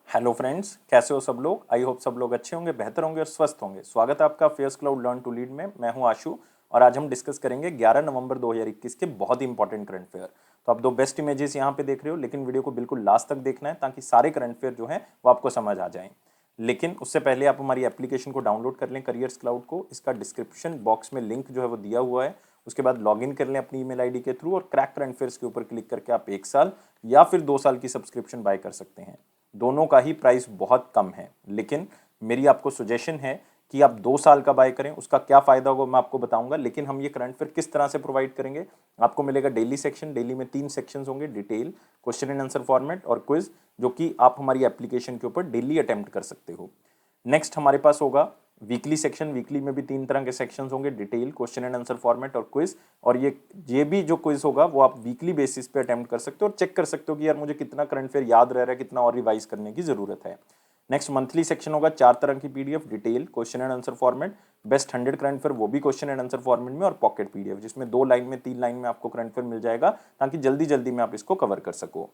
Hello friends, कैसे हो सब लोग। आई होप सब लोग अच्छे होंगे, बेहतर होंगे और स्वस्थ होंगे। स्वागत है आपका Fairs Cloud learn to lead में। मैं हूं आशु और आज हम डिस्कस करेंगे 11 नवंबर 2021 के बहुत ही इंपॉर्टेंट करंट फेयर। तो आप दो बेस्ट इमेजेस यहां पे देख रहे हो, लेकिन वीडियो को बिल्कुल लास्ट तक देखना है ताकि सारे करंट फेयर जो है वो आपको समझ आ जाएं। लेकिन उससे पहले आप हमारी एप्लीकेशन को डाउनलोड कर लें, करियर्स क्लाउड को। इसका डिस्क्रिप्शन बॉक्स में लिंक जो है वो दिया हुआ है। उसके बाद लॉगिन कर लें अपनी ईमेल आईडी के थ्रू और क्रैक करंट फेयर्स के ऊपर क्लिक करके आप 1 साल या फिर 2 साल की सब्सक्रिप्शन बाय कर सकते हैं। दोनों का ही प्राइस बहुत कम है, लेकिन मेरी आपको सजेशन है कि आप 2 साल का बाय करें। उसका क्या फायदा होगा मैं आपको बताऊंगा। लेकिन हम ये करंट फेयर किस तरह से प्रोवाइड करेंगे, आपको मिलेगा डेली सेक्शन। डेली में 3 सेक्शंस होंगे, detail, question and answer format और क्विज, जो कि आप हमारी एप्लीकेशन के ऊपर डेली अटेम्प्ट कर सकते हो। नेक्स्ट हमारे पास होगा वीकली सेक्शन। वीकली में भी 3 तरह के सेक्शंस होंगे, detail, question and answer format और क्विज। और ये भी जो क्विज होगा वो आप वीकली बेसिस पे अटेम्प्ट कर सकते हो और चेक कर सकते हो कि यार मुझे कितना करंट फेयर याद रह रहा है, कितना और रिवाइज करने की जरूरत है। नेक्स्ट मंथली सेक्शन होगा, 4 तरह की PDF, detail, question and answer format, best 100 current fair वो भी क्वेश्चन एंड आंसर फॉर्मेट में, और पॉकेट पीडीएफ जिसमें 2 लाइन में 3 लाइन में आपको करंट फेयर मिल जाएगा ताकि जल्दी जल्दी में आप इसको कवर कर सको।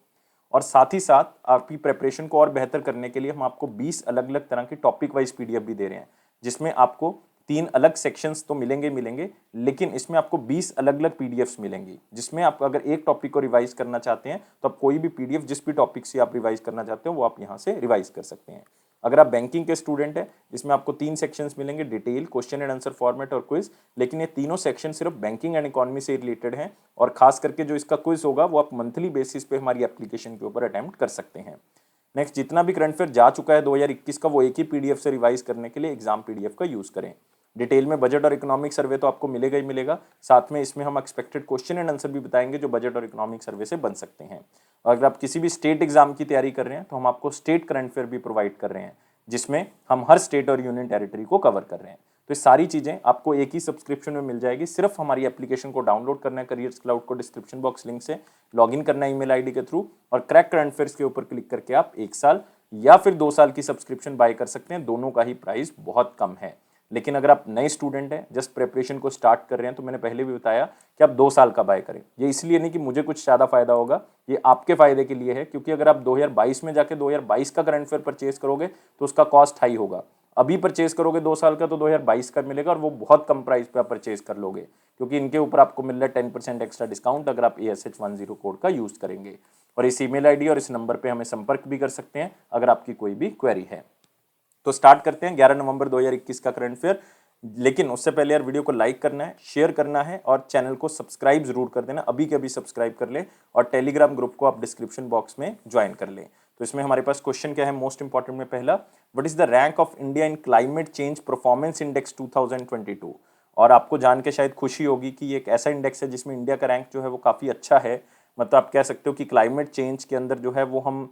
और साथ ही साथ आपकी प्रेपरेशन को और बेहतर करने के लिए हम आपको 20 अलग अलग तरह की टॉपिक वाइज पीडीएफ भी दे रहे हैं, जिसमें आपको 3 अलग सेक्शंस तो मिलेंगे, लेकिन इसमें आपको 20 अलग अलग पीडीएफ्स मिलेंगी, जिसमें आप अगर एक टॉपिक को रिवाइज करना चाहते हैं तो आप कोई भी पीडीएफ जिस भी टॉपिक से आप रिवाइज करना चाहते हो वो आप यहाँ से रिवाइज कर सकते हैं। अगर आप बैंकिंग के स्टूडेंट हैं, इसमें आपको 3 सेक्शंस मिलेंगे, detail, question and answer format और क्विज। लेकिन ये तीनों सेक्शन सिर्फ बैंकिंग एंड इकोनॉमी से रिलेटेड हैं, और खास करके जो इसका क्विज होगा वो आप मंथली बेसिस पे हमारी एप्लीकेशन के ऊपर अटेम्प्ट कर सकते हैं। नेक्स्ट, जितना भी करंट फेयर जा चुका है 2021 का, वो एक ही पीडीएफ से रिवाइज करने के लिए एग्जाम पीडीएफ का यूज करें। डिटेल में बजट और इकोनॉमिक सर्वे तो आपको मिलेगा ही मिलेगा, साथ में इसमें हम एक्सपेक्टेड क्वेश्चन एंड आंसर भी बताएंगे जो बजट और इकोनॉमिक सर्वे से बन सकते हैं। और अगर आप किसी भी स्टेट एग्जाम की तैयारी कर रहे हैं तो हम आपको स्टेट करंट फेयर भी प्रोवाइड कर रहे हैं, जिसमें हम हर स्टेट और यूनियन टेरिटरी को कवर कर रहे हैं। तो ये सारी चीजें आपको एक ही सब्सक्रिप्शन में मिल जाएगी। सिर्फ हमारी एप्लीकेशन को डाउनलोड करना है करियर्स क्लाउड को, डिस्क्रिप्शन बॉक्स लिंक से लॉगिन करना है ईमेल आईडी के थ्रू, और क्रैक करंट फेयर्स के ऊपर क्लिक करके आप 1 साल या फिर 2 साल की सब्सक्रिप्शन बाय कर सकते हैं। दोनों का ही प्राइस बहुत कम है। लेकिन अगर आप नए स्टूडेंट हैं, जस्ट प्रिपरेशन को स्टार्ट कर रहे हैं, तो मैंने पहले भी बताया कि आप 2 साल का बाय करें। ये इसलिए नहीं कि मुझे कुछ ज़्यादा फायदा होगा, ये आपके फायदे के लिए है, क्योंकि अगर आप 2022 में जाके 2022 का करंट फेयर परचेज करोगे तो उसका कॉस्ट हाई होगा। अभी परचेज करोगे 2 साल का तो 2022 का मिलेगा, और वो बहुत कम प्राइस पे आप परचेज कर लोगे, क्योंकि इनके ऊपर आपको मिल रहा है 10% एक्स्ट्रा डिस्काउंट अगर आप ASH10 कोड का यूज करेंगे। और इस ईमेल आईडी और इस नंबर पे हमें संपर्क भी कर सकते हैं अगर आपकी कोई भी क्वेरी है। तो स्टार्ट करते हैं 11 नवंबर 2021 का करंट फेयर। लेकिन उससे पहले यार वीडियो को लाइक करना है, शेयर करना है और चैनल को सब्सक्राइब जरूर कर देना। अभी के अभी सब्सक्राइब कर ले, और टेलीग्राम ग्रुप को आप डिस्क्रिप्शन बॉक्स में ज्वाइन कर लें। तो इसमें हमारे पास क्वेश्चन क्या है, मोस्ट इंपॉर्टेंट में पहला, what is the rank of India in climate change performance index 2022। और आपको जान के शायद खुशी होगी कि ये एक ऐसा इंडेक्स है जिसमें इंडिया का रैंक जो है वो काफ़ी अच्छा है। मतलब आप कह सकते हो कि क्लाइमेट चेंज के अंदर जो है वो हम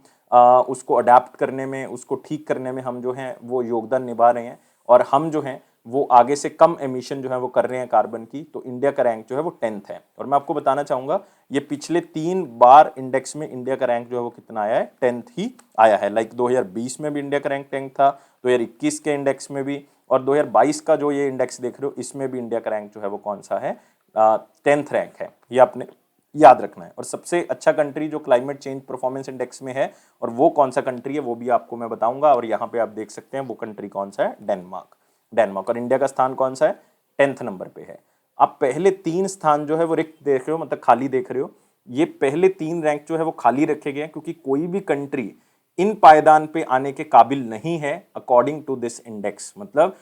उसको अडेप्ट करने में, उसको ठीक करने में हम जो हैं वो योगदान निभा रहे हैं, और हम जो हैं वो आगे से कम एमिशन जो है वो कर रहे हैं कार्बन की। तो इंडिया का रैंक जो है वो 10th है। और मैं आपको बताना चाहूंगा ये पिछले 3 बार इंडेक्स में इंडिया का रैंक जो है वो कितना आया है, 10th ही आया है। लाइक 2020 में भी इंडिया का रैंक 10th था, 2021 के इंडेक्स में भी, और 2022 का जो ये इंडेक्स देख रहे हो इसमें भी इंडिया का रैंक जो है वो कौन सा है, 10th रैंक है। ये आपने याद रखना है। और सबसे अच्छा कंट्री जो क्लाइमेट चेंज परफॉर्मेंस इंडेक्स में है, और वो कौन सा कंट्री है वो भी आपको मैं बताऊंगा। और यहाँ पे आप देख सकते हैं वो कंट्री कौन सा है, डेनमार्क। और इंडिया का स्थान कौन सा है, 10th नंबर पे है। आप पहले 3 स्थान जो है वो रिक्त देख रहे हो, मतलब खाली देख रहे हो। ये पहले 3 रैंक जो है वो खाली रखे गए हैं, क्योंकि कोई भी कंट्री इन पायदान पे आने के काबिल नहीं है अकॉर्डिंग टू दिस इंडेक्स। मतलब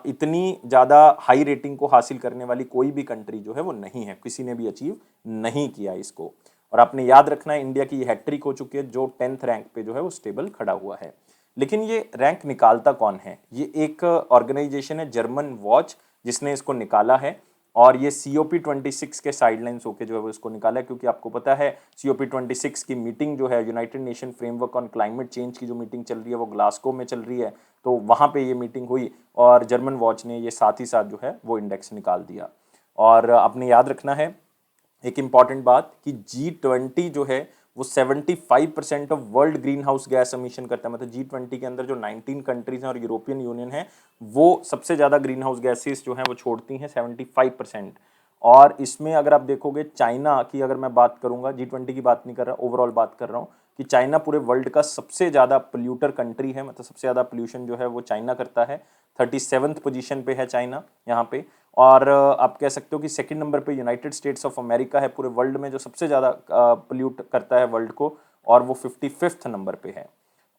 इतनी ज्यादा हाई रेटिंग को हासिल करने वाली कोई भी कंट्री जो है वो नहीं है, किसी ने भी अचीव नहीं किया इसको। और आपने याद रखना है इंडिया की हैट्रिक हो चुकी है, जो 10th रैंक पे जो है वो स्टेबल खड़ा हुआ है। लेकिन ये रैंक निकालता कौन है, ये एक ऑर्गेनाइजेशन है जर्मन वॉच जिसने इसको निकाला है। और ये COP26 के साइडलाइंस होके जो है वो इसको निकाला है, क्योंकि आपको पता है COP26 की मीटिंग जो है, United nation framework on climate change की जो मीटिंग चल रही है वो ग्लासगो में चल रही है। तो वहाँ पे ये मीटिंग हुई और जर्मन वॉच ने ये साथ ही साथ जो है वो इंडेक्स निकाल दिया। और आपने याद रखना है एक इंपॉर्टेंट बात कि G20 जो है वो 75% of world green house gas emission करता है। मतलब G20 के अंदर जो 19 कंट्रीज हैं और यूरोपियन यूनियन है, वो सबसे ज़्यादा ग्रीन हाउस गैसेस जो हैं वो छोड़ती हैं, 75%। और इसमें अगर आप देखोगे चाइना की अगर मैं बात करूंगा, G20 की बात नहीं कर रहा, ओवरऑल बात कर रहा हूँ, कि चाइना पूरे वर्ल्ड का सबसे ज़्यादा पोल्यूटर कंट्री है, मतलब सबसे ज़्यादा पोल्यूशन जो है वो चाइना करता है। 37th पोजीशन पे है चाइना यहाँ पे। और आप कह सकते हो कि सेकंड नंबर पे यूनाइटेड स्टेट्स ऑफ अमेरिका है पूरे वर्ल्ड में जो सबसे ज़्यादा पोल्यूट करता है वर्ल्ड को, और वो 55th नंबर पे है।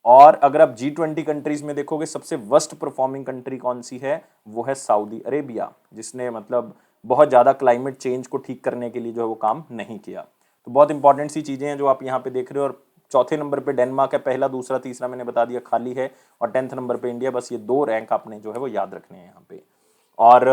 और अगर आप G20 कंट्रीज में देखोगे सबसे वर्स्ट परफॉर्मिंग कंट्री कौन सी है, वो है सऊदी अरेबिया, जिसने मतलब बहुत ज़्यादा क्लाइमेट चेंज को ठीक करने के लिए जो है वो काम नहीं किया। तो बहुत इंपॉर्टेंट सी चीज़ें हैं जो आप यहाँ पे देख रहे हो। और चौथे नंबर पे डेनमार्क है, पहला दूसरा तीसरा मैंने बता दिया खाली है, और 10th नंबर पे इंडिया। बस ये 2 रैंक आपने जो है वो याद रखने हैं यहाँ पे। और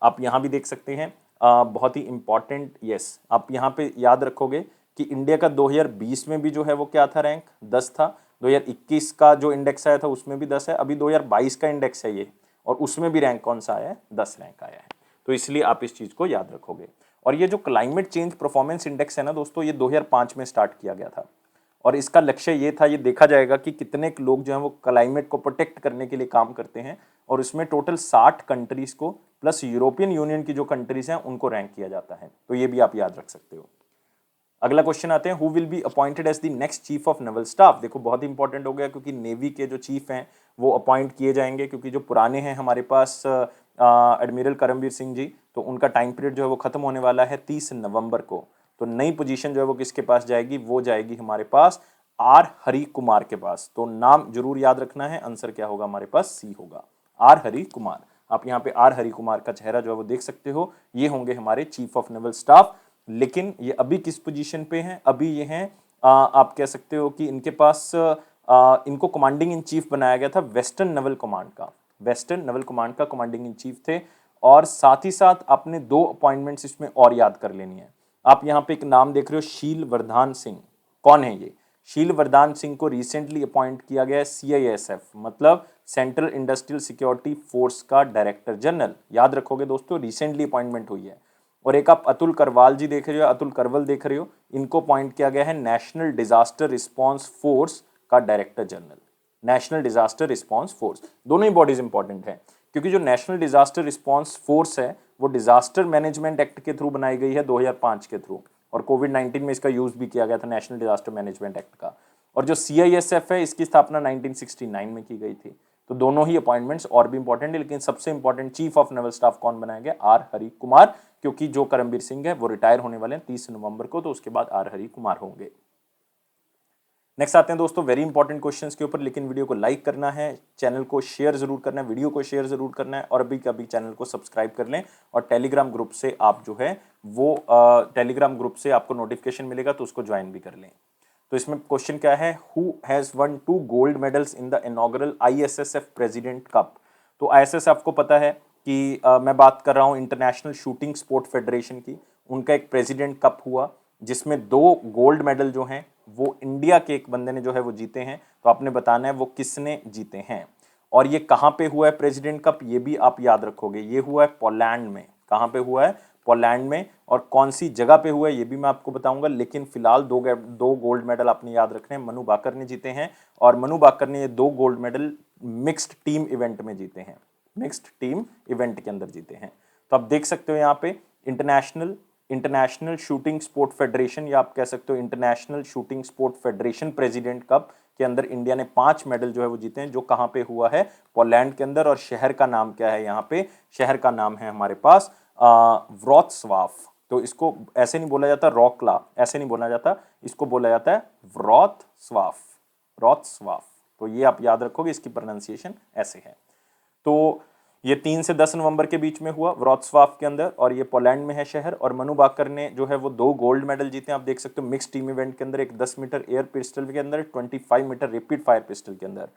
आप यहाँ भी देख सकते हैं बहुत ही इंपॉर्टेंट, यस आप यहाँ पे याद रखोगे कि इंडिया का 2020 में भी जो है वो क्या था, रैंक 10 था। 2021 का जो इंडेक्स आया था उसमें भी 10 है, अभी 2022 का इंडेक्स है ये, और उसमें भी रैंक कौन सा आया है, 10 रैंक आया है। तो इसलिए आप इस चीज़ को याद रखोगे। और ये जो क्लाइमेट चेंज परफॉर्मेंस इंडेक्स है ना दोस्तों, ये 2005 में स्टार्ट किया गया था, और इसका लक्ष्य ये था, ये देखा जाएगा कि कितने लोग जो हैं वो क्लाइमेट को प्रोटेक्ट करने के लिए काम करते हैं, और इसमें टोटल 60 कंट्रीज को प्लस यूरोपियन यूनियन की जो कंट्रीज हैं उनको रैंक किया जाता है। तो ये भी आप याद रख सकते हो। अगला क्वेश्चन आते हैं, who will be appointed as the next chief of naval staff. देखो बहुत इंपॉर्टेंट हो गया, क्योंकि नेवी के जो चीफ हैं वो अपॉइंट किए जाएंगे, क्योंकि जो पुराने हैं हमारे पास एडमिरल करमबीर सिंह जी, तो उनका टाइम पीरियड जो है वो खत्म होने वाला है 30 नवंबर को। तो नई पोजीशन जो है वो किसके पास जाएगी, वो जाएगी हमारे पास आर हरि कुमार के पास। तो नाम जरूर याद रखना है, आंसर क्या होगा हमारे पास, सी होगा, आर हरि कुमार। आप यहाँ पे आर हरि कुमार का चेहरा जो है वो देख सकते हो, ये होंगे हमारे चीफ ऑफ नेवल स्टाफ। लेकिन ये अभी किस पोजीशन पे हैं, अभी ये हैं आप कह सकते हो कि इनके पास इनको कमांडिंग इन चीफ बनाया गया था वेस्टर्न नेवल कमांड का, वेस्टर्न नेवल कमांड का कमांडिंग इन चीफ थे। और साथ ही साथ आपने 2 अपॉइंटमेंट्स इसमें और याद कर लेनी है। आप यहाँ पे एक नाम देख रहे हो, शील वर्धान सिंह। कौन है ये, शील वर्धान सिंह को रिसेंटली अपॉइंट किया गया है CISF, मतलब सेंट्रल इंडस्ट्रियल सिक्योरिटी फोर्स का डायरेक्टर जनरल। याद रखोगे दोस्तों, रिसेंटली अपॉइंटमेंट हुई है। और एक आप अतुल करवाल जी देख रहे हो, अतुल करवल देख रहे हो, इनको अपॉइंट किया गया है नेशनल डिजास्टर रिस्पांस फोर्स का director general. National disaster response force, दोनों ही बॉडीज इंपॉर्टेंट है, क्योंकि जो नेशनल डिजास्टर रिस्पांस फोर्स है वो डिजास्टर मैनेजमेंट एक्ट के थ्रू बनाई गई है 2005 के थ्रू, और कोविड-19 में इसका यूज भी किया गया था नेशनल डिजास्टर मैनेजमेंट एक्ट का। और जो CISF है इसकी स्थापना 1969 में की गई थी। तो दोनों ही अपॉइंटमेंट्स और भी इंपॉर्टेंट है, लेकिन सबसे important chief of naval staff कौन बनाया गया, आर हरि कुमार, क्योंकि जो करमबीर सिंह है वो रिटायर होने वाले हैं 30 नवंबर को, तो उसके बाद आर हरि कुमार होंगे। नेक्स्ट आते हैं दोस्तों वेरी इंपॉर्टेंट क्वेश्चंस के ऊपर, लेकिन वीडियो को लाइक करना है, चैनल को शेयर जरूर करना है, वीडियो को शेयर जरूर करना है, और अभी कभी चैनल को सब्सक्राइब कर लें। और टेलीग्राम ग्रुप से आप जो है वो टेलीग्राम ग्रुप से आपको नोटिफिकेशन मिलेगा, तो उसको ज्वाइन भी कर लें। तो इसमें क्वेश्चन क्या है, who has one 2 gold medals in the inaugural ISSF president cup. तो ISSF को पता है कि मैं बात कर रहा हूँ इंटरनेशनल शूटिंग स्पोर्ट फेडरेशन की। उनका एक प्रेसिडेंट कप हुआ जिसमें 2 गोल्ड मेडल जो हैं वो इंडिया के एक बंदे ने जो है वो जीते हैं। तो आपने बताना है वो किसने जीते हैं, और ये कहाँ पे हुआ है प्रेसिडेंट कप, ये भी आप याद रखोगे। ये हुआ है पोलैंड में। कहाँ पे हुआ है, पोलैंड में। और कौन सी जगह पे हुआ है ये भी मैं आपको बताऊंगा, लेकिन फिलहाल 2 गोल्ड मेडल आपने याद रखने हैं, मनु बाकर ने जीते हैं। और मनु बाकर ने ये 2 gold medal mixed team event में जीते हैं, मिक्स्ड टीम इवेंट के अंदर जीते हैं। तो आप देख सकते हो यहाँ पे इंटरनेशनल शूटिंग स्पोर्ट फेडरेशन, या आप कह सकते हो international shooting sport federation president cup के अंदर इंडिया ने 5 मेडल जो है वो जीते हैं, जो कहाँ पे हुआ है, पोलैंड के अंदर। और शहर का नाम क्या है यहाँ पे, शहर का नाम है हमारे पास व्रोत्स्लाव। तो इसको ऐसे नहीं बोला जाता रॉकला, ऐसे नहीं बोला जाता, इसको बोला जाता है व्रोत्स्लाव, व्रोत्स्लाव। तो ये आप याद रखोगे, इसकी प्रोनाउंसिएशन ऐसे है। तो ये 3 से 10 नवंबर के बीच में हुआ व्रोत्स्लाव के अंदर, और ये पोलैंड में है शहर। और मनु बाकर ने जो है वो 2 गोल्ड मेडल जीते हैं, आप देख सकते हो मिक्स टीम इवेंट के अंदर, एक 10 मीटर एयर पिस्टल के अंदर, 25 मीटर रैपिड फायर पिस्टल के अंदर।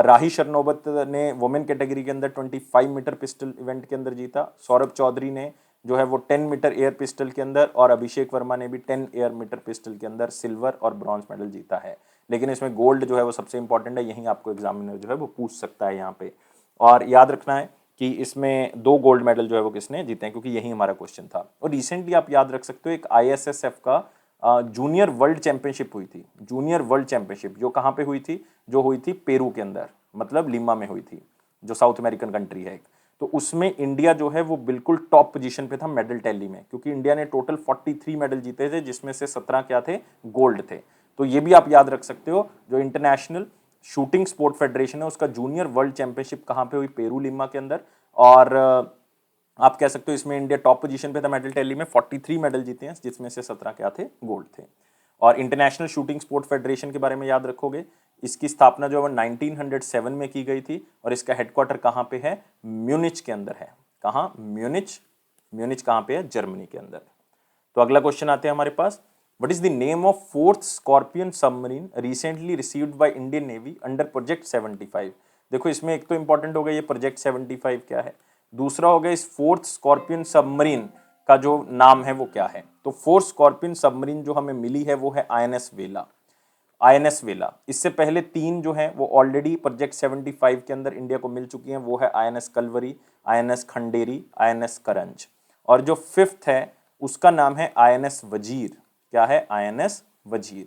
राही शरनोबत ने वुमेन कैटेगरी के अंदर 25 मीटर पिस्टल इवेंट के अंदर जीता। सौरभ चौधरी ने जो है वो 10 मीटर एयर पिस्टल के अंदर, और अभिषेक वर्मा ने भी 10 एयर मीटर पिस्टल के अंदर सिल्वर और ब्रॉन्ज मेडल जीता है। लेकिन इसमें गोल्ड जो है वो सबसे इंपॉर्टेंट है, यहीं आपको एग्जामिनर जो है वो पूछ सकता है यहाँ पे। और याद रखना है कि इसमें 2 गोल्ड मेडल जो है वो किसने जीते हैं, क्योंकि यही हमारा क्वेश्चन था। और रिसेंटली आप याद रख सकते हो एक ISSF का जूनियर वर्ल्ड चैंपियनशिप हुई थी, जूनियर वर्ल्ड चैंपियनशिप, जो कहाँ पे हुई थी, जो हुई थी पेरू के अंदर, मतलब लिमा में हुई थी, जो साउथ अमेरिकन कंट्री है एक। तो उसमें इंडिया जो है वो बिल्कुल टॉप पोजीशन पे था मेडल टैली में, क्योंकि इंडिया ने टोटल 43 मेडल जीते थे, जिसमें से 17 क्या थे, गोल्ड थे। तो ये भी आप याद रख सकते हो। जो इंटरनेशनल शूटिंग स्पोर्ट फेडरेशन है उसका जूनियर वर्ल्ड चैंपियनशिप कहाँ पे हुई, पेरू लिमा के अंदर। और आप कह सकते हो इसमें इंडिया टॉप पोजीशन पे था मेडल टैली में, 43 मेडल जीते हैं जिसमें से 17 क्या थे, गोल्ड थे। और इंटरनेशनल शूटिंग स्पोर्ट फेडरेशन के बारे में याद रखोगे, इसकी स्थापना जो है 1907 में की गई थी और इसका हेडक्वार्टर कहाँ पे है, म्यूनिच के अंदर है। कहाँ, म्यूनिच। म्यूनिच कहाँ पे है, जर्मनी के अंदर। तो अगला क्वेश्चन आते हैं हमारे पास, what is the name of fourth scorpion submarine recently received by Indian Navy under project 75। देखो इसमें एक तो इंपॉर्टेंट हो गया ये प्रोजेक्ट 75 क्या है, दूसरा हो गया इस फोर्थ स्कॉर्पियन सबमरीन का जो नाम है वो क्या है। तो फोर्थ स्कॉर्पियन सबमरीन जो हमें मिली है वो है आईएनएस वेला। आईएनएस वेला, इससे पहले 3 जो हैं वो ऑलरेडी प्रोजेक्ट 75 के अंदर इंडिया को मिल चुकी हैं, वो है INS Kalvari, INS Khanderi, INS Karanj. और जो 5th है उसका नाम है आईएनएस वजीर। क्या है, आईएनएस वजीर।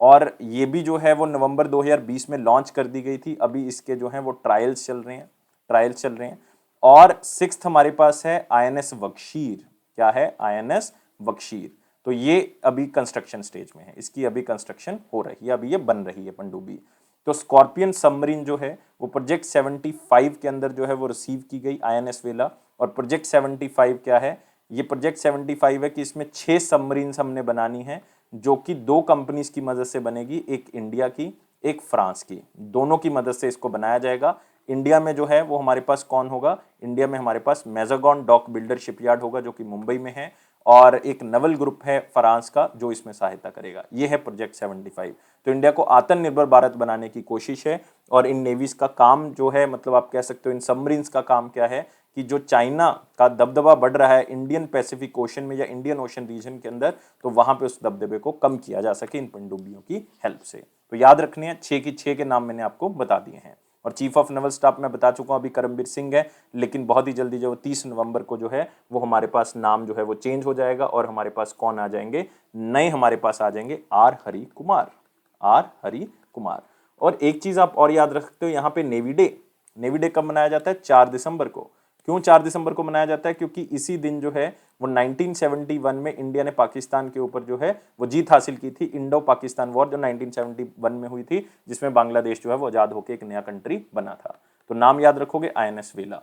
और ये भी जो है वो नवंबर 2020 में लॉन्च कर दी गई थी, अभी इसके जो हैं वो ट्रायल्स चल रहे हैं, ट्रायल्स चल रहे हैं। और 6th हमारे पास है आईएनएस बख्शीर। क्या है, आईएनएस बख्शीर। तो ये अभी कंस्ट्रक्शन स्टेज में है, इसकी अभी कंस्ट्रक्शन हो रही है, अभी ये बन रही है पनडुब्बी। तो स्कॉर्पियन सबमरीन जो है वो प्रोजेक्ट 75 के अंदर जो है वो रिसीव की गई आईएनएस वेला। और प्रोजेक्ट 75 क्या है, ये प्रोजेक्ट 75 है कि इसमें 6 सबमरीन हमने बनानी है जो कि 2 कंपनीज की मदद से बनेगी, एक इंडिया की, एक फ्रांस की, दोनों की मदद से इसको बनाया जाएगा। इंडिया में जो है वो हमारे पास कौन होगा, इंडिया में हमारे पास मेजागॉन डॉक बिल्डर शिपयार्ड होगा जो कि मुंबई में है, और एक नवल ग्रुप है फ्रांस का जो इसमें सहायता करेगा। ये है प्रोजेक्ट 75। तो इंडिया को आत्मनिर्भर भारत बनाने की कोशिश है। और इन नेवीज का काम जो है, मतलब आप कह सकते हो इन सबमरीन्स का काम क्या है कि जो चाइना का दबदबा बढ़ रहा है इंडियन पैसिफिक ओशन में या इंडियन ओशन रीजन के अंदर, तो वहां पे उस दबदबे को कम किया जा सके इन पनडुब्बियों की हेल्प से। तो याद रखने हैं, 6 की 6 के नाम मैंने आपको बता दिए हैं। और चीफ ऑफ नवल स्टाफ मैं बता चुका हूं अभी करमबीर सिंह है, लेकिन बहुत ही जल्दी जो 30 नवंबर को जो है वो हमारे पास नाम जो है वो चेंज हो जाएगा और हमारे पास कौन आ जाएंगे, नए हमारे पास आ जाएंगे आर हरि कुमार। आर हरि कुमार। और एक चीज आप और याद रख सकते हो, यहाँ पे नेवी डे, नेवी डे कब मनाया जाता है, 4 दिसंबर को। क्यों 4 दिसंबर को मनाया जाता है, क्योंकि इसी दिन जो है वो 1971 में इंडिया ने पाकिस्तान के ऊपर जो है वो जीत हासिल की थी, इंडो पाकिस्तान वॉर जो 1971 में हुई थी, जिसमें बांग्लादेश जो है वो आजाद होकर एक नया कंट्री बना था। तो नाम याद रखोगे, आईएनएस वेला।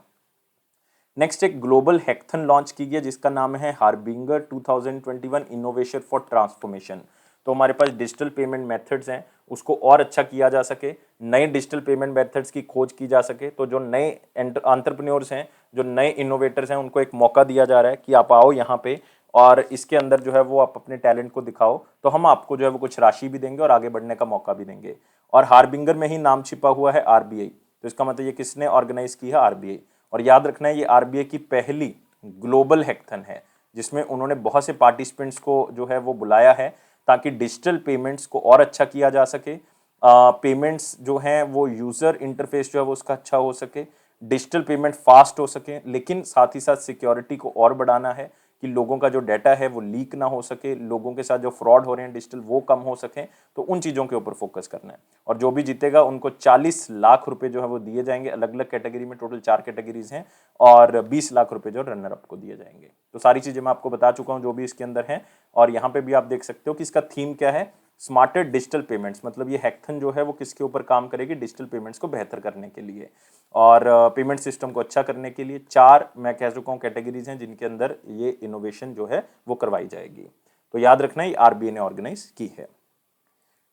नेक्स्ट एक ग्लोबल हैकथन लॉन्च की गई जिसका नाम है हार्बिंगर 2021 इनोवेशन फॉर ट्रांसफॉर्मेशन। तो हमारे पास डिजिटल पेमेंट मेथड्स हैं, उसको और अच्छा किया जा सके, नए डिजिटल पेमेंट मेथड्स की खोज की जा सके। तो जो नए एंटरप्रेन्योर्स हैं, जो नए इनोवेटर्स हैं, उनको एक मौका दिया जा रहा है कि आप आओ यहाँ पे और इसके अंदर जो है वो आप अपने टैलेंट को दिखाओ, तो हम आपको जो है वो कुछ राशि भी देंगे और आगे बढ़ने का मौका भी देंगे। और हार्बिंगर में ही नाम छिपा हुआ है आरबीआई, तो इसका मतलब ये किसने ऑर्गेनाइज की है, आरबीआई। और याद रखना है ये आरबीआई की पहली ग्लोबल हैकथन है जिसमें उन्होंने बहुत से पार्टिसिपेंट्स को जो है वो बुलाया है ताकि डिजिटल पेमेंट्स को और अच्छा किया जा सके, पेमेंट्स जो हैं वो यूज़र इंटरफेस जो है वो उसका अच्छा हो सके, डिजिटल पेमेंट फास्ट हो सके, लेकिन साथ ही साथ सिक्योरिटी को और बढ़ाना है कि लोगों का जो डाटा है वो लीक ना हो सके, लोगों के साथ जो फ्रॉड हो रहे हैं डिजिटल वो कम हो सके। तो उन चीज़ों के ऊपर फोकस करना है। और जो भी जीतेगा उनको 40 लाख रुपए जो है वो दिए जाएंगे, अलग अलग कैटेगरी में, टोटल 4 कैटेगरीज हैं, और 20 लाख रुपए जो रनर अप को दिए जाएंगे। तो सारी चीज़ें मैं आपको बता चुका हूँ जो भी इसके अंदर है। और यहाँ पे भी आप देख सकते हो कि इसका थीम क्या है, स्मार्टर डिजिटल पेमेंट्स। मतलब ये हैकथन जो है वो किसके ऊपर काम करेगी, डिजिटल पेमेंट्स को बेहतर करने के लिए और पेमेंट सिस्टम को अच्छा करने के लिए। 4 मैं कह चुका हूँ कैटेगरीज हैं जिनके अंदर ये इनोवेशन जो है वो करवाई जाएगी। तो याद रखना ये आरबीआई ने ऑर्गेनाइज की है।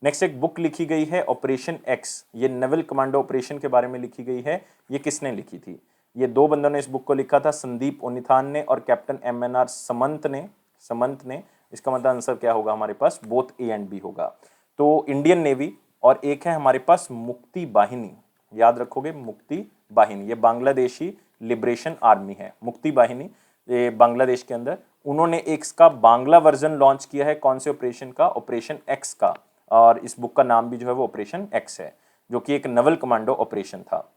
नेक्स्ट एक बुक लिखी गई है ऑपरेशन एक्स, ये नेवल कमांडो ऑपरेशन के बारे में लिखी गई है। ये किसने लिखी थी, ये 2 बंदों ने इस बुक को लिखा था, संदीप ओनिथान ने और कैप्टन एमएनआर समंत ने। समंत ने, इसका मतलब आंसर क्या होगा हमारे पास, बोथ ए एंड बी होगा। तो इंडियन नेवी और एक है हमारे पास मुक्ति बाहिनी, याद रखोगे मुक्ति बाहिनी, ये बांग्लादेशी लिबरेशन आर्मी है। मुक्ति बाहिनी ये बांग्लादेश के अंदर, उन्होंने एक इसका बांग्ला वर्जन लॉन्च किया है, कौन से ऑपरेशन का, ऑपरेशन एक्स का। और इस बुक का नाम भी जो है वो ऑपरेशन एक्स है, जो कि एक नवल कमांडो ऑपरेशन था।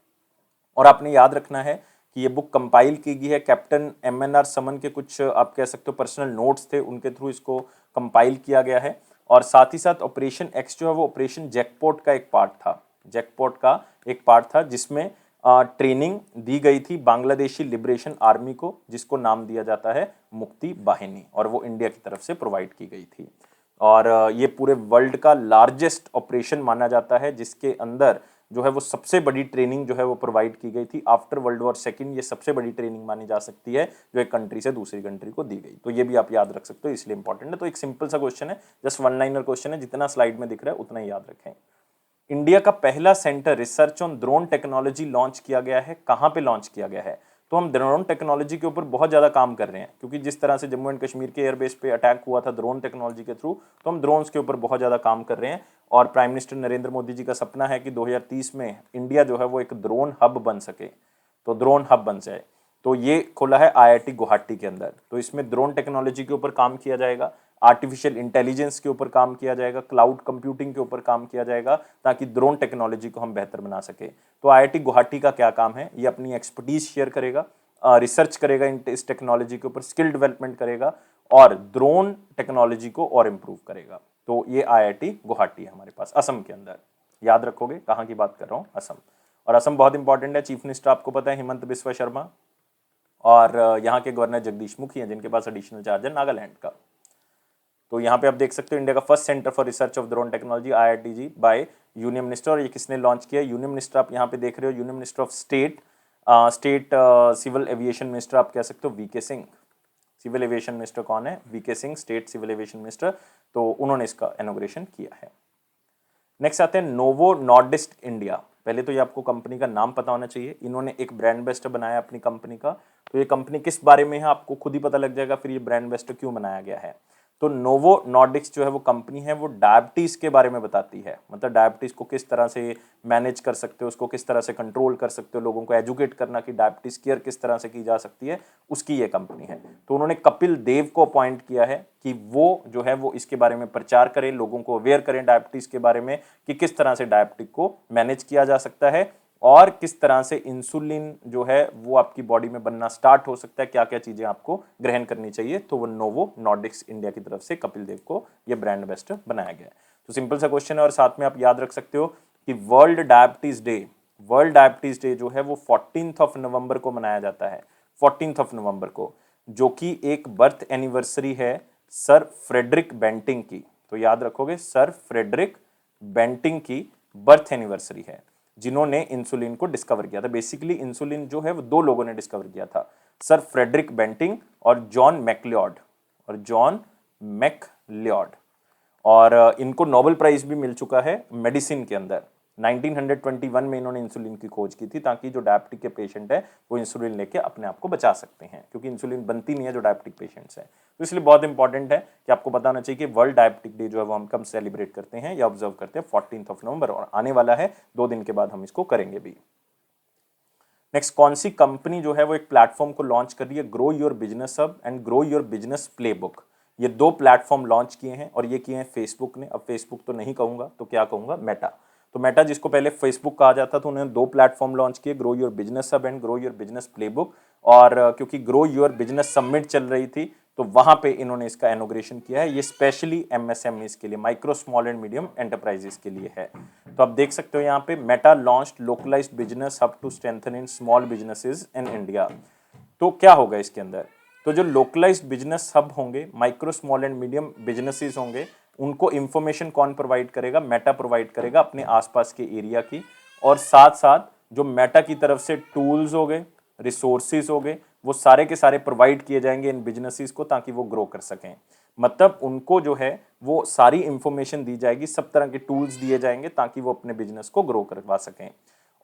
और आपने याद रखना है कि ये बुक कंपाइल की गई है कैप्टन एमएनआर समन के कुछ आप कह सकते हो पर्सनल नोट्स थे, उनके थ्रू इसको कंपाइल किया गया है। और साथ ही साथ ऑपरेशन एक्स जो है वो ऑपरेशन जैकपॉट का एक पार्ट था, जैकपॉट का एक पार्ट था जिसमें ट्रेनिंग दी गई थी बांग्लादेशी लिबरेशन आर्मी को, जिसको नाम दिया जाता है मुक्ति बाहिनी, और वो इंडिया की तरफ से प्रोवाइड की गई थी। और ये पूरे वर्ल्ड का लार्जेस्ट ऑपरेशन माना जाता है, जिसके अंदर जो है वो सबसे बड़ी ट्रेनिंग जो है वो प्रोवाइड की गई थी आफ्टर वर्ल्ड वॉर सेकंड। ये सबसे बड़ी ट्रेनिंग मानी जा सकती है जो एक कंट्री से दूसरी कंट्री को दी गई। तो ये भी आप याद रख सकते हो, इसलिए इंपॉर्टेंट है। तो एक सिंपल सा क्वेश्चन है, जस्ट वन लाइनर क्वेश्चन है, जितना स्लाइड में दिख रहा है उतना ही याद रखें। इंडिया का पहला centre research on drone technology launch किया गया है, कहां पे लॉन्च किया गया है? तो हम ड्रोन टेक्नोलॉजी के ऊपर बहुत ज्यादा काम कर रहे हैं, क्योंकि जिस तरह से जम्मू एंड कश्मीर के एयरबेस पे अटैक हुआ था ड्रोन टेक्नोलॉजी के थ्रू, तो हम ड्रोन्स के ऊपर बहुत ज्यादा काम कर रहे हैं। और प्राइम मिनिस्टर नरेंद्र मोदी जी का सपना है कि 2030 में इंडिया जो है वो एक ड्रोन हब बन सके, तो ड्रोन हब बन जाए। तो ये खोला है आईआईटी गुवाहाटी के अंदर। तो इसमें ड्रोन टेक्नोलॉजी के ऊपर काम किया जाएगा, आर्टिफिशियल इंटेलिजेंस के ऊपर काम किया जाएगा, क्लाउड कंप्यूटिंग के ऊपर काम किया जाएगा, ताकि ड्रोन टेक्नोलॉजी को हम बेहतर बना सके। तो आईआईटी गुवाहाटी का क्या काम है, ये अपनी एक्सपर्टीज शेयर करेगा, रिसर्च करेगा इस टेक्नोलॉजी के ऊपर, स्किल डेवलपमेंट करेगा और ड्रोन टेक्नोलॉजी को और इम्प्रूव करेगा। तो ये आईआईटी गुवाहाटी है हमारे पास असम के अंदर। याद रखोगे कहाँ की बात कर रहा हूँ, असम। और असम बहुत इंपॉर्टेंट है, चीफ मिनिस्टर आपको पता है हिमंत बिस्वा शर्मा, और यहाँ के गवर्नर जगदीश मुखी हैं, जिनके पास एडिशनल चार्ज है नागालैंड का। तो यहाँ पे आप देख सकते हो इंडिया का first centre for research of drone technology IIT JEE by union minister. और ये किसने लॉन्च किया? यूनियन मिनिस्टर आप यहाँ पे देख रहे हो, union minister of state, state civil aviation minister आप कह सकते हो V K Singh. Civil aviation minister कौन है? V K Singh, state civil aviation minister. तो उन्होंने इसका इनॉग्रेशन किया है। नेक्स्ट आते हैं नोवो नॉर्डिस्क इंडिया। पहले तो ये आपको कंपनी का नाम पता होना चाहिए। इन्होंने एक ब्रांड एम्बेसडर बनाया अपनी कंपनी का। तो ये कंपनी किस बारे में है आपको खुद ही पता लग जाएगा फिर ये ब्रांड एम्बेसडर क्यों बनाया गया है। तो नोवो नॉर्डिक्स जो है वो कंपनी है, वो डायबिटीज के बारे में बताती है, मतलब डायबिटीज को किस तरह से मैनेज कर सकते हो, उसको किस तरह से कंट्रोल कर सकते हो, लोगों को एजुकेट करना कि डायबिटीज केयर किस तरह से की जा सकती है, उसकी ये कंपनी है। तो उन्होंने कपिल देव को अपॉइंट किया है कि वो जो है वो इसके बारे में प्रचार करें, लोगों को अवेयर करें डायबिटीज के बारे में कि किस तरह से डायबिटिक को मैनेज किया जा सकता है और किस तरह से इंसुलिन जो है वो आपकी बॉडी में बनना स्टार्ट हो सकता है, क्या क्या चीजें आपको ग्रहण करनी चाहिए। तो वो नोवो नॉर्डिक्स इंडिया की तरफ से कपिल देव को ये ब्रांड एम्बेसडर बनाया गया है। तो सिंपल सा क्वेश्चन है, और साथ में आप याद रख सकते हो कि वर्ल्ड डायबिटीज डे जो है वो 14 नवंबर को मनाया जाता है, 14 नवंबर को, जो कि एक बर्थ एनिवर्सरी है सर फ्रेडरिक बेंटिंग की। तो याद रखोगे, सर फ्रेडरिक बेंटिंग की बर्थ एनिवर्सरी है, जिन्होंने इंसुलिन को डिस्कवर किया था। बेसिकली इंसुलिन जो है वो दो लोगों ने डिस्कवर किया था, सर फ्रेडरिक बेंटिंग और जॉन मैकलियोड। और इनको नोबेल प्राइज भी मिल चुका है मेडिसिन के अंदर। 1921 में इन्होंने इंसुलिन की खोज की थी, ताकि जो डायबिटिक के पेशेंट है वो इंसुलिन लेके अपने आप को बचा सकते हैं, क्योंकि इंसुलिन बनती नहीं है जो डायबिटिक पेशेंट्स हैं। तो इसलिए बहुत इंपॉर्टेंट है कि आपको बताना चाहिए कि वर्ल्ड डायबिटिक डे जो है वो हम कब सेलिब्रेट करते हैं या ऑब्जर्व करते हैं, 14 नवंबर, और आने वाला है 2 दिन के बाद हम इसको करेंगे भी। नेक्स्ट, कौन सी कंपनी जो है वो एक प्लेटफॉर्म को लॉन्च कर रही है, grow your business hub and grow your business playbook. ये दो प्लेटफॉर्म लॉन्च किए हैं और ये किए हैं फेसबुक ने। अब फेसबुक तो नहीं कहूंगा तो क्या कहूंगा, मेटा। तो मेटा जिसको पहले फेसबुक कहा जाता था, उन्होंने 2 प्लेटफॉर्म लॉन्च किए, grow your business hub and grow your business playbook. और क्योंकि ग्रो योर बिजनेस समिट चल रही थी तो वहां पे इन्होंने इसका इनॉग्रेशन किया है। ये स्पेशली एमएसएमईज के लिए, micro small and medium enterprises के लिए है। तो आप देख सकते हो यहाँ पे, Meta launched localised business hub to strengthen in small businesses in India. तो क्या होगा इसके अंदर? तो जो लोकलाइज्ड बिजनेस हब होंगे, micro small and medium businesses होंगे, उनको इंफॉर्मेशन कौन प्रोवाइड करेगा? मेटा प्रोवाइड करेगा अपने आसपास के एरिया की। और साथ साथ जो मेटा की तरफ से टूल्स हो गए, रिसोर्सेज हो गए, वो सारे के सारे प्रोवाइड किए जाएंगे इन बिजनेसेस को, ताकि वो ग्रो कर सकें। मतलब उनको जो है वो सारी इंफॉर्मेशन दी जाएगी, सब तरह के टूल्स दिए जाएंगे ताकि वो अपने बिजनेस को ग्रो करवा सकें।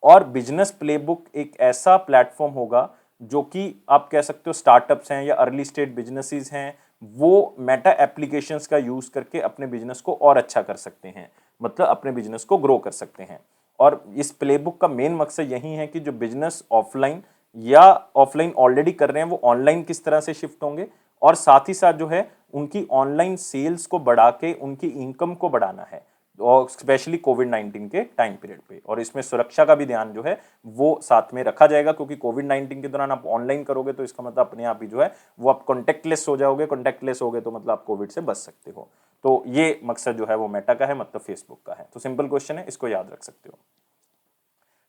और बिजनेस प्लेबुक एक ऐसा प्लेटफॉर्म होगा जो कि आप कह सकते हो स्टार्टअप्स हैं या अर्ली स्टेज बिजनेसेस हैं, वो मेटा एप्लीकेशंस का यूज करके अपने बिजनेस को और अच्छा कर सकते हैं, मतलब अपने बिजनेस को ग्रो कर सकते हैं। और इस प्लेबुक का मेन मकसद यही है कि जो बिजनेस ऑफलाइन या ऑफलाइन ऑलरेडी कर रहे हैं वो ऑनलाइन किस तरह से शिफ्ट होंगे, और साथ ही साथ जो है उनकी ऑनलाइन सेल्स को बढ़ा के उनकी इनकम को बढ़ाना है, और स्पेशली कोविड-19 के टाइम पीरियड पे। और इसमें सुरक्षा का भी ध्यान जो है वो साथ में रखा जाएगा, क्योंकि कोविड-19 के दौरान आप ऑनलाइन करोगे तो इसका मतलब अपने आप ही जो है वो आप कॉन्टेक्टलेस हो जाओगे। कॉन्टेक्टलेस हो गए तो मतलब आप कोविड से बच सकते हो। तो ये मकसद जो है वो मेटा का है, मतलब फेसबुक का है। तो सिंपल क्वेश्चन है, इसको याद रख सकते हो।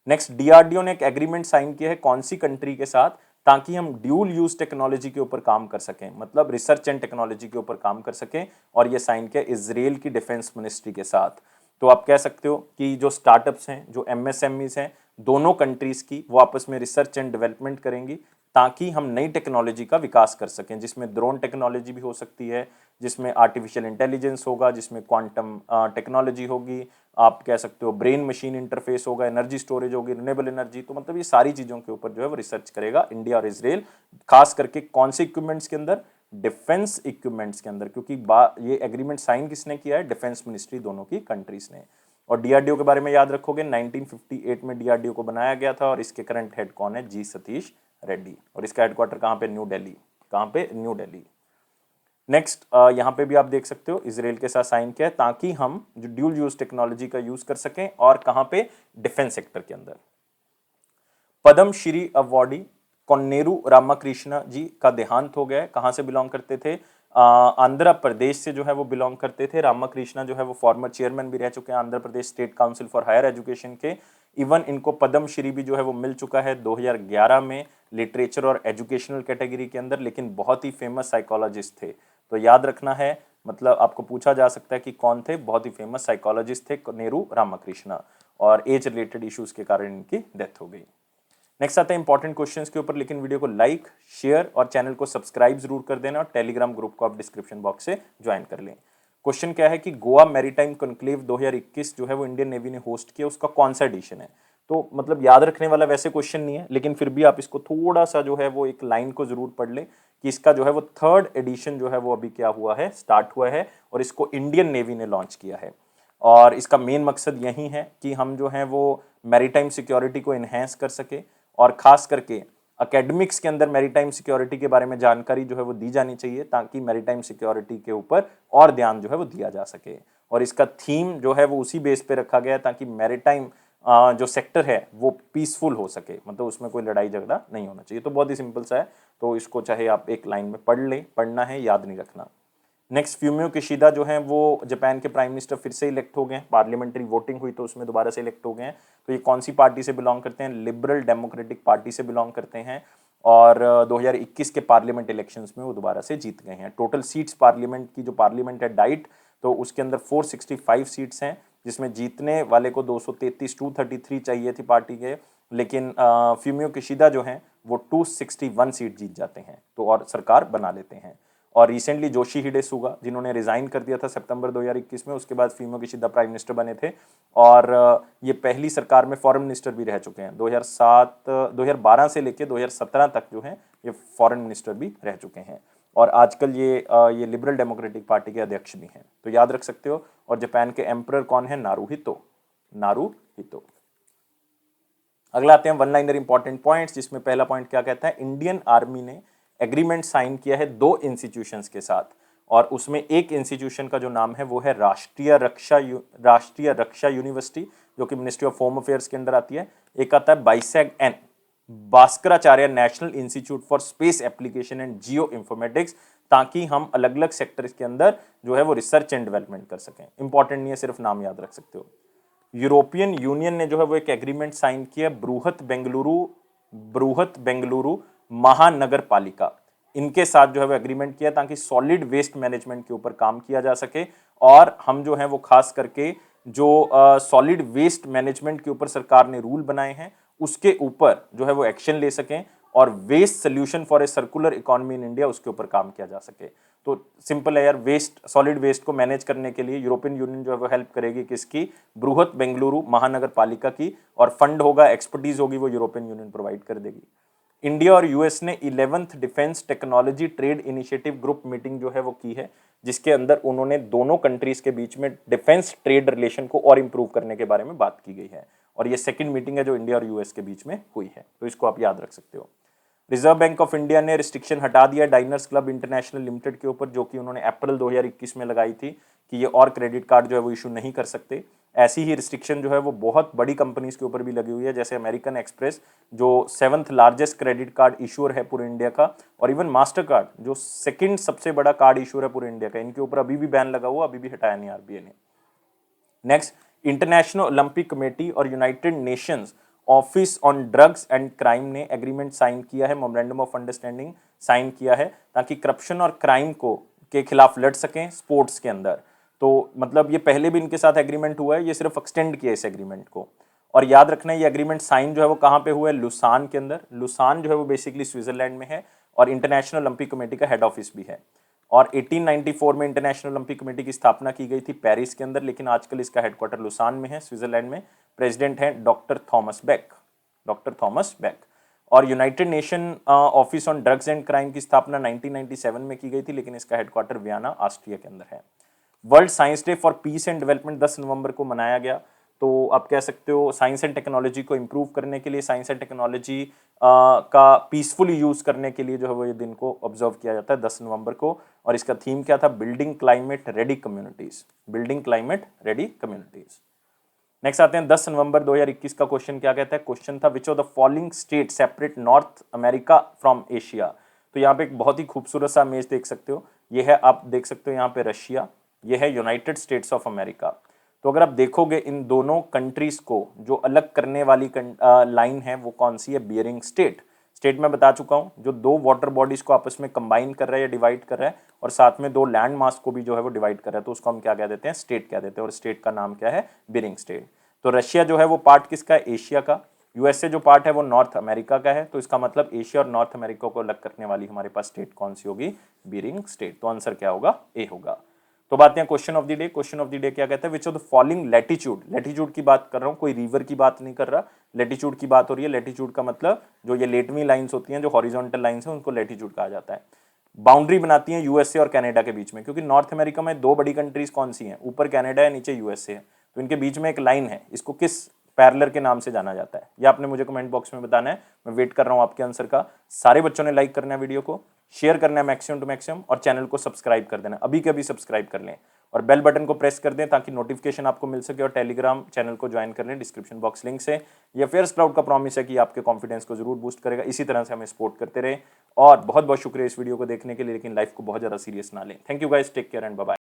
नेक्स्ट, डीआरडीओ ने एक एग्रीमेंट साइन किया है कौन सी कंट्री के साथ, ताकि हम ड्यूल यूज टेक्नोलॉजी के ऊपर काम कर सकें, मतलब रिसर्च एंड टेक्नोलॉजी के ऊपर काम कर सकें। और ये साइन किया इजराइल की डिफेंस मिनिस्ट्री के साथ। तो आप कह सकते हो कि जो स्टार्टअप्स हैं, जो एमएसएमईज हैं दोनों कंट्रीज की, वो आपस में रिसर्च एंड डेवलपमेंट करेंगी ताकि हम नई टेक्नोलॉजी का विकास कर सकें, जिसमें ड्रोन टेक्नोलॉजी भी हो सकती है, जिसमें आर्टिफिशियल इंटेलिजेंस होगा, जिसमें क्वांटम टेक्नोलॉजी होगी, आप कह सकते हो ब्रेन मशीन इंटरफेस होगा, एनर्जी स्टोरेज होगी, रिन्यूएबल एनर्जी। तो मतलब ये सारी चीज़ों के ऊपर जो है वो रिसर्च करेगा इंडिया और इसराइल, खास करके कौन से इक्विपमेंट्स के अंदर, डिफेंस इक्विपमेंट्स के अंदर, क्योंकि ये एग्रीमेंट साइन किसने किया है, डिफेंस मिनिस्ट्री दोनों की कंट्रीज ने। और डीआरडीओ के बारे में याद रखोगे, 1958 में डीआरडीओ को बनाया गया था और इसके करंट हेड कौन है, जी सतीश रेड्डी। और इसका हेडक्वार्टर कहाँ पे, न्यू दिल्ली। कहाँ पे, न्यू दिल्ली। नेक्स्ट यहाँ पे भी आप देख सकते हो इसराइल के साथ साइन किया है ताकि हम जो ड्यूल यूज टेक्नोलॉजी का यूज कर सकें, और कहाँ पे, डिफेंस सेक्टर के अंदर। पद्म श्री अवार्डी कोन्नेरू रामाकृष्ण जी का देहांत हो गया है। कहाँ से बिलोंग करते थे, आंध्र प्रदेश से जो है वो बिलोंग करते थे। रामाकृष्ण जो है वो फॉर्मर चेयरमैन भी रह चुके हैं Andhra Pradesh state council for higher education के। इवन इनको पद्म श्री भी जो है वो मिल चुका है 2011 में लिटरेचर और एजुकेशनल कैटेगरी के अंदर, लेकिन बहुत ही फेमस साइकोलॉजिस्ट थे। तो याद रखना है, मतलब आपको पूछा जा सकता है कि कौन थे, बहुत ही फेमस साइकोलॉजिस्ट थे कोन्नेरू रामाकृष्ण, और एज रिलेटेड इश्यूज के कारण इनकी डेथ हो गई। नेक्स्ट आता है इंपॉर्टेंट क्वेश्चंस के ऊपर, लेकिन वीडियो को लाइक, शेयर और चैनल को सब्सक्राइब जरूर कर देना, और टेलीग्राम ग्रुप को आप डिस्क्रिप्शन बॉक्स से ज्वाइन कर लें। क्वेश्चन क्या है कि गोवा मैरीटाइम कॉन्क्लेव 2021 जो है वो इंडियन नेवी ने होस्ट किया, उसका कौन सा एडिशन है। तो मतलब याद रखने वाला वैसे क्वेश्चन नहीं है, लेकिन फिर भी आप इसको थोड़ा सा जो है वो एक लाइन को जरूर पढ़ लें कि इसका जो है वो 3rd एडिशन जो है वो अभी क्या हुआ है, स्टार्ट हुआ है, और इसको इंडियन नेवी ने लॉन्च किया है। और इसका मेन मकसद यही है कि हम जो है वो मैरीटाइम सिक्योरिटी को इन्हेंस कर सके, और खास करके एकेडमिक्स के अंदर मैरीटाइम सिक्योरिटी के बारे में जानकारी जो है वो दी जानी चाहिए, ताकि मैरीटाइम सिक्योरिटी के ऊपर और ध्यान जो है वो दिया जा सके। और इसका थीम जो है वो उसी बेस पे रखा गया है ताकि मैरीटाइम जो सेक्टर है वो पीसफुल हो सके, मतलब उसमें कोई लड़ाई झगड़ा नहीं होना चाहिए। तो बहुत ही सिंपल सा है, तो इसको चाहे आप एक लाइन में पढ़ लें, पढ़ना है, याद नहीं रखना। नेक्स्ट, फ्यूमियो किशिदा जो हैं वो जापान के प्राइम मिनिस्टर फिर से इलेक्ट हो गए हैं, पार्लियामेंट्री वोटिंग हुई तो उसमें दोबारा से इलेक्ट हो गए हैं। तो ये कौन सी पार्टी से बिलोंग करते हैं, लिबरल डेमोक्रेटिक पार्टी से बिलोंग करते हैं, और 2021 के पार्लियामेंट इलेक्शंस में वो दोबारा से जीत गए हैं। टोटल सीट्स पार्लियामेंट की, जो पार्लियामेंट है डाइट, तो उसके अंदर 465 सीट्स हैं, जिसमें जीतने वाले को 233 233 चाहिए थी पार्टी के, लेकिन फ्यूमियो किशिदा जो हैं वो 261 सीट जीत जाते हैं, तो और सरकार बना लेते हैं। और रिसेंटली जोशीहिडे सुगा, जिन्होंने रिजाइन कर दिया था सितंबर 2021 में, उसके बाद फ्यूमियो किशिदा प्राइम मिनिस्टर बने थे, और ये पहली सरकार में फॉरेन मिनिस्टर भी रह चुके हैं। 2012 से लेकर 2017 तक जो है ये फॉरेन मिनिस्टर भी रह चुके हैं, और आजकल ये लिबरल डेमोक्रेटिक पार्टी के अध्यक्ष भी हैं, तो याद रख सकते हो। और जापान के एम्परर कौन है, नारूहितो, नारूहितो। अगला आते हैं वन लाइनर इंपॉर्टेंट पॉइंट्स, जिसमें पहला पॉइंट क्या कहता है, इंडियन आर्मी ने एग्रीमेंट साइन किया है 2 इंस्टीट्यूशंस के साथ, और उसमें एक इंस्टीट्यूशन का जो नाम है वो है राष्ट्रीय रक्षा यूनिवर्सिटी, जो कि मिनिस्ट्री ऑफ होम अफेयर्स के अंदर आती है। एक आता है BISAG N, Bhaskaracharya national institute for space application and geoinformatics, ताकि हम अलग अलग सेक्टर्स के अंदर जो है वो रिसर्च एंड डेवलपमेंट कर सकें। इंपॉर्टेंट नहीं है, सिर्फ नाम याद रख सकते हो। यूरोपियन यूनियन ने जो है वो एक एग्रीमेंट साइन किया बृहत बेंगलुरु महानगर पालिका, इनके साथ जो है वो एग्रीमेंट किया ताकि सॉलिड वेस्ट मैनेजमेंट के ऊपर काम किया जा सके, और हम जो है वो खास करके जो सॉलिड वेस्ट मैनेजमेंट के ऊपर सरकार ने रूल बनाए हैं उसके ऊपर जो है वो एक्शन ले सकें, और waste solution for a circular economy in India उसके ऊपर काम किया जा सके। तो सिंपल है यार, वेस्ट, सॉलिड वेस्ट को मैनेज करने के लिए यूरोपियन यूनियन जो है वो हेल्प करेगी किसकी, बृहत बेंगलुरु महानगर पालिका की, और फंड होगा, एक्सपर्टीज होगी, वो यूरोपियन यूनियन प्रोवाइड कर देगी। इंडिया और यूएस ने 11th defence technology trade initiative group meeting जो है वो की है, जिसके अंदर उन्होंने दोनों कंट्रीज के बीच में डिफेंस ट्रेड रिलेशन को और इंप्रूव करने के बारे में बात की गई है, और ये सेकंड मीटिंग है जो इंडिया और यूएस के बीच में हुई है, तो इसको आप याद रख सकते हो। रिजर्व बैंक ऑफ इंडिया ने रिस्ट्रिक्शन हटा दिया डाइनर्स क्लब इंटरनेशनल लिमिटेड के ऊपर, जो कि उन्होंने अप्रैल 2021 में लगाई थी कि ये और क्रेडिट कार्ड जो है वो इशू नहीं कर सकते। ऐसी ही रिस्ट्रिक्शन जो है वो बहुत बड़ी कंपनीज के ऊपर भी लगी हुई है, जैसे अमेरिकन एक्सप्रेस जो 7th largest credit card issuer है पूरे इंडिया का, और इवन मास्टर कार्ड जो 2nd सबसे बड़ा कार्ड इशूअर है पूरे इंडिया का, इनके ऊपर अभी भी बैन लगा हुआ, अभी भी हटाया नहीं आरबीआई ने। नेक्स्ट, इंटरनेशनल ओलंपिक कमेटी और United Nations office on drugs and crime ने एग्रीमेंट साइन किया है, मेमोरेंडम ऑफ अंडरस्टैंडिंग साइन किया है, ताकि करप्शन और क्राइम को के खिलाफ लड़ सकें स्पोर्ट्स के अंदर। तो मतलब ये पहले भी इनके साथ एग्रीमेंट हुआ है, ये सिर्फ एक्सटेंड किया इस एग्रीमेंट को। और याद रखना ये एग्रीमेंट साइन जो है वो कहाँ पे हुआ है, लुसान के अंदर। लुसान जो है वो बेसिकली स्विट्जरलैंड में है और इंटरनेशनल ओलंपिक कमेटी का हेड ऑफिस भी है। और 1894 में इंटरनेशनल ओलंपिक कमेटी की स्थापना की गई थी पेरिस के अंदर, लेकिन आजकल इसका हेडक्वार्टर लुसान में है, स्विट्जरलैंड में। प्रेसिडेंट है doctor Thomas Bach, doctor Thomas Bach. और United Nation office on drugs and crime की स्थापना 1997 में की गई थी, लेकिन इसका हेडक्वार्टर वियना ऑस्ट्रिया के अंदर है। World science day for piece and development 10 नवंबर को मनाया गया। तो आप कह सकते हो साइंस एंड टेक्नोलॉजी को इंप्रूव करने के लिए, साइंस एंड टेक्नोलॉजी का पीसफुली यूज करने के लिए जो है वो ये दिन को ऑब्जर्व किया जाता है 10 नवंबर को। और इसका थीम क्या था, building climate ready communities, building climate ready communities. Next आते हैं 10 नवंबर 2021 का क्वेश्चन क्या कहता है। क्वेश्चन था which of the following state separate north America from Asia. तो यहाँ पे एक बहुत ही खूबसूरत सा इमेज देख सकते हो, ये है, आप देख सकते हो यहाँ पे रशिया, ये है यूनाइटेड स्टेट्स ऑफ अमेरिका। तो अगर आप देखोगे इन दोनों कंट्रीज को जो अलग करने वाली लाइन है वो कौन सी है, बियरिंग स्टेट। स्टेट में बता चुका हूं, जो दो वाटर बॉडीज को आपस में कंबाइन कर रहा है या डिवाइड कर रहा है, और साथ में दो लैंड मास को भी जो है वो डिवाइड कर रहा है, तो उसको हम क्या कह देते हैं, स्टेट कह देते हैं। और स्टेट का नाम क्या है, बियरिंग स्टेट। तो रशिया जो है वो पार्ट किसका है, एशिया का। यूएसए जो पार्ट है वो नॉर्थ अमेरिका का है। तो इसका मतलब एशिया और नॉर्थ अमेरिका को अलग करने वाली हमारे पास स्टेट कौन सी होगी, बियरिंग स्टेट। तो आंसर क्या होगा, ए होगा। तो बात है question of the day. Question of the day क्या कहता है, which of the following latitude, latitude की बात कर रहा हूं, कोई रिवर की बात नहीं कर रहा, लैटिट्यूड की बात हो रही है। लैटिट्यूड का मतलब जो ये लेटवी लाइंस होती हैं, जो हॉरिजॉन्टल लाइंस हैं, उनको लैटिट्यूड कहा जाता है। बाउंड्री बनाती हैं यूएसए और कनाडा के बीच में, क्योंकि नॉर्थ अमेरिका में दो बड़ी कंट्रीज कौन सी हैं, ऊपर कनाडा है, नीचे यूएसए है। तो इनके बीच में एक लाइन है, इसको किस पैरेलल के नाम से जाना जाता है, ये आपने मुझे कमेंट बॉक्स में बताना है। मैं वेट कर रहा हूं आपके आंसर का। सारे बच्चों ने लाइक करना है वीडियो को, शेयर करना है मैक्सिमम टू मैक्सिमम, और चैनल को सब्सक्राइब कर देना, अभी के अभी सब्सक्राइब कर लें, और बेल बटन को प्रेस कर दें ताकि नोटिफिकेशन आपको मिल सके। और टेलीग्राम चैनल को ज्वाइन कर लें, डिस्क्रिप्शन बॉक्स लिंक से। ये फेयर स्प्राउट का प्रॉमिस है कि आपके कॉन्फिडेंस को जरूर बूस्ट करेगा। इसी तरह से हमें सपोर्ट करते रहे, और बहुत बहुत शुक्रिया इस वीडियो को देखने के लिए, लेकिन लाइफ को बहुत ज़्यादा सीरियस ना लें। Thank you guys, take care and bye bye.